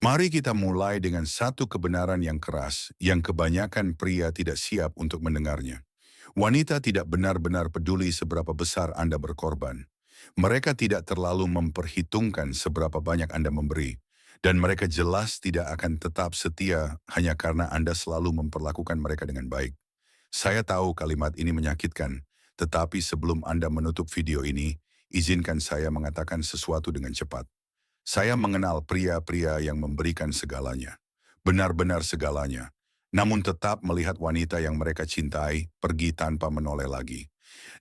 Mari kita mulai dengan satu kebenaran yang keras, yang kebanyakan pria tidak siap untuk mendengarnya. Wanita tidak benar-benar peduli seberapa besar Anda berkorban. Mereka tidak terlalu memperhitungkan seberapa banyak Anda memberi. Dan mereka jelas tidak akan tetap setia hanya karena Anda selalu memperlakukan mereka dengan baik. Saya tahu kalimat ini menyakitkan, tetapi sebelum Anda menutup video ini, izinkan saya mengatakan sesuatu dengan cepat. Saya mengenal pria-pria yang memberikan segalanya, benar-benar segalanya, namun tetap melihat wanita yang mereka cintai pergi tanpa menoleh lagi.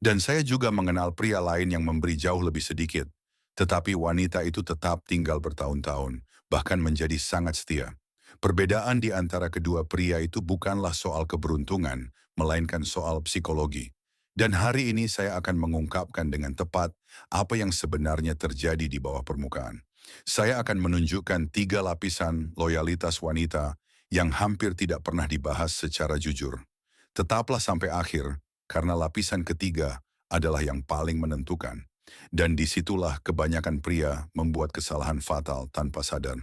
Dan saya juga mengenal pria lain yang memberi jauh lebih sedikit, tetapi wanita itu tetap tinggal bertahun-tahun, bahkan menjadi sangat setia. Perbedaan di antara kedua pria itu bukanlah soal keberuntungan, melainkan soal psikologi. Dan hari ini saya akan mengungkapkan dengan tepat apa yang sebenarnya terjadi di bawah permukaan. Saya akan menunjukkan 3 lapisan loyalitas wanita yang hampir tidak pernah dibahas secara jujur. Tetaplah sampai akhir, karena lapisan ketiga adalah yang paling menentukan. Dan disitulah kebanyakan pria membuat kesalahan fatal tanpa sadar.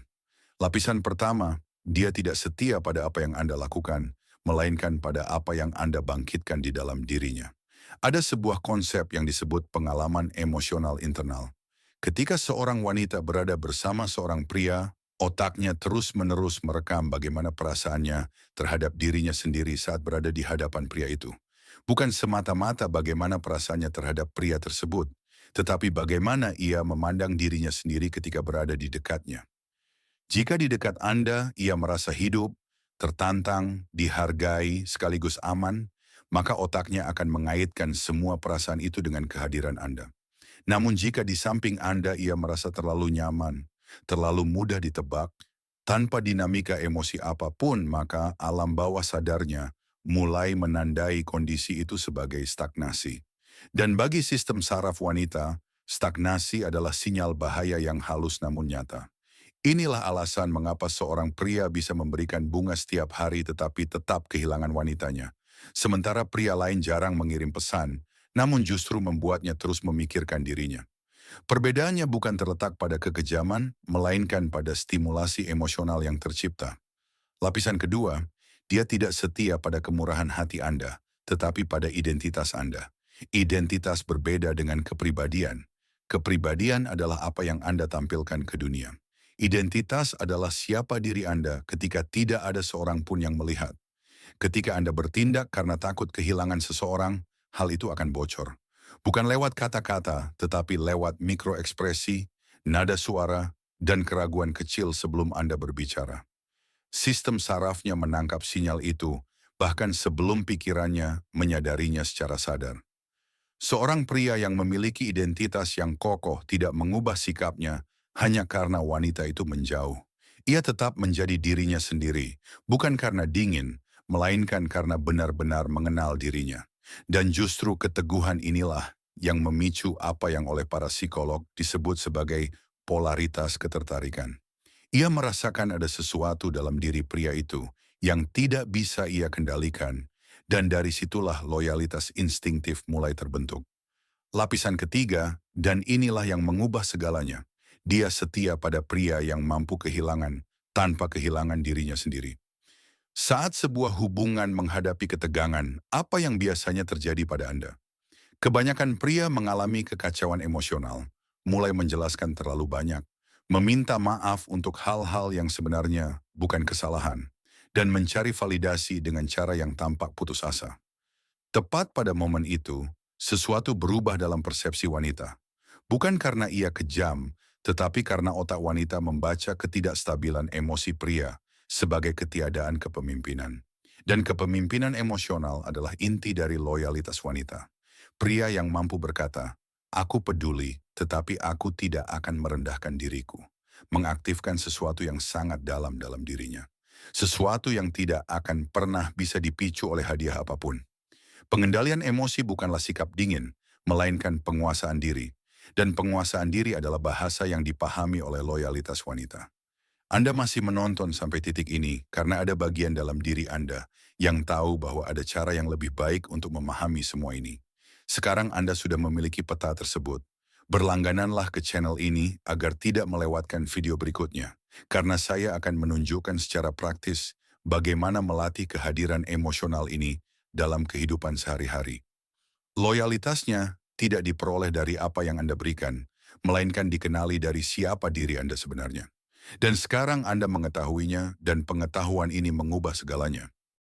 Lapisan pertama, dia tidak setia pada apa yang Anda lakukan, melainkan pada apa yang Anda bangkitkan di dalam dirinya. Ada sebuah konsep yang disebut pengalaman emosional internal. Ketika seorang wanita berada bersama seorang pria, otaknya terus-menerus merekam bagaimana perasaannya terhadap dirinya sendiri saat berada di hadapan pria itu. Bukan semata-mata bagaimana perasaannya terhadap pria tersebut, tetapi bagaimana ia memandang dirinya sendiri ketika berada di dekatnya. Jika di dekat Anda ia merasa hidup, tertantang, dihargai, sekaligus aman, maka otaknya akan mengaitkan semua perasaan itu dengan kehadiran Anda. Namun jika di samping Anda ia merasa terlalu nyaman, terlalu mudah ditebak, tanpa dinamika emosi apapun, maka alam bawah sadarnya mulai menandai kondisi itu sebagai stagnasi. Dan bagi sistem saraf wanita, stagnasi adalah sinyal bahaya yang halus namun nyata. Inilah alasan mengapa seorang pria bisa memberikan bunga setiap hari tetapi tetap kehilangan wanitanya. Sementara pria lain jarang mengirim pesan, namun justru membuatnya terus memikirkan dirinya. Perbedaannya bukan terletak pada kekejaman, melainkan pada stimulasi emosional yang tercipta. Lapisan kedua, dia tidak setia pada kemurahan hati Anda, tetapi pada identitas Anda. Identitas berbeda dengan kepribadian. Kepribadian adalah apa yang Anda tampilkan ke dunia. Identitas adalah siapa diri Anda ketika tidak ada seorang pun yang melihat. Ketika Anda bertindak karena takut kehilangan seseorang, hal itu akan bocor. Bukan lewat kata-kata, tetapi lewat mikroekspresi, nada suara, dan keraguan kecil sebelum Anda berbicara. Sistem sarafnya menangkap sinyal itu, bahkan sebelum pikirannya menyadarinya secara sadar. Seorang pria yang memiliki identitas yang kokoh tidak mengubah sikapnya hanya karena wanita itu menjauh. Ia tetap menjadi dirinya sendiri, bukan karena dingin, melainkan karena benar-benar mengenal dirinya. Dan justru keteguhan inilah yang memicu apa yang oleh para psikolog disebut sebagai polaritas ketertarikan. Ia merasakan ada sesuatu dalam diri pria itu yang tidak bisa ia kendalikan, dan dari situlah loyalitas instingtif mulai terbentuk. Lapisan ketiga, dan inilah yang mengubah segalanya. Dia setia pada pria yang mampu kehilangan tanpa kehilangan dirinya sendiri. Saat sebuah hubungan menghadapi ketegangan, apa yang biasanya terjadi pada Anda? Kebanyakan pria mengalami kekacauan emosional, mulai menjelaskan terlalu banyak, meminta maaf untuk hal-hal yang sebenarnya bukan kesalahan, dan mencari validasi dengan cara yang tampak putus asa. Tepat pada momen itu, sesuatu berubah dalam persepsi wanita. Bukan karena ia kejam, tetapi karena otak wanita membaca ketidakstabilan emosi pria sebagai ketiadaan kepemimpinan. Dan kepemimpinan emosional adalah inti dari loyalitas wanita. Pria yang mampu berkata, "Aku peduli, tetapi aku tidak akan merendahkan diriku." Mengaktifkan sesuatu yang sangat dalam dirinya. Sesuatu yang tidak akan pernah bisa dipicu oleh hadiah apapun. Pengendalian emosi bukanlah sikap dingin, melainkan penguasaan diri. Dan penguasaan diri adalah bahasa yang dipahami oleh loyalitas wanita. Anda masih menonton sampai titik ini karena ada bagian dalam diri Anda yang tahu bahwa ada cara yang lebih baik untuk memahami semua ini. Sekarang Anda sudah memiliki peta tersebut. Berlanggananlah ke channel ini agar tidak melewatkan video berikutnya. Karena saya akan menunjukkan secara praktis bagaimana melatih kehadiran emosional ini dalam kehidupan sehari-hari. Loyalitasnya tidak diperoleh dari apa yang Anda berikan, melainkan dikenali dari siapa diri Anda sebenarnya. Dan sekarang Anda mengetahuinya dan pengetahuan ini mengubah segalanya.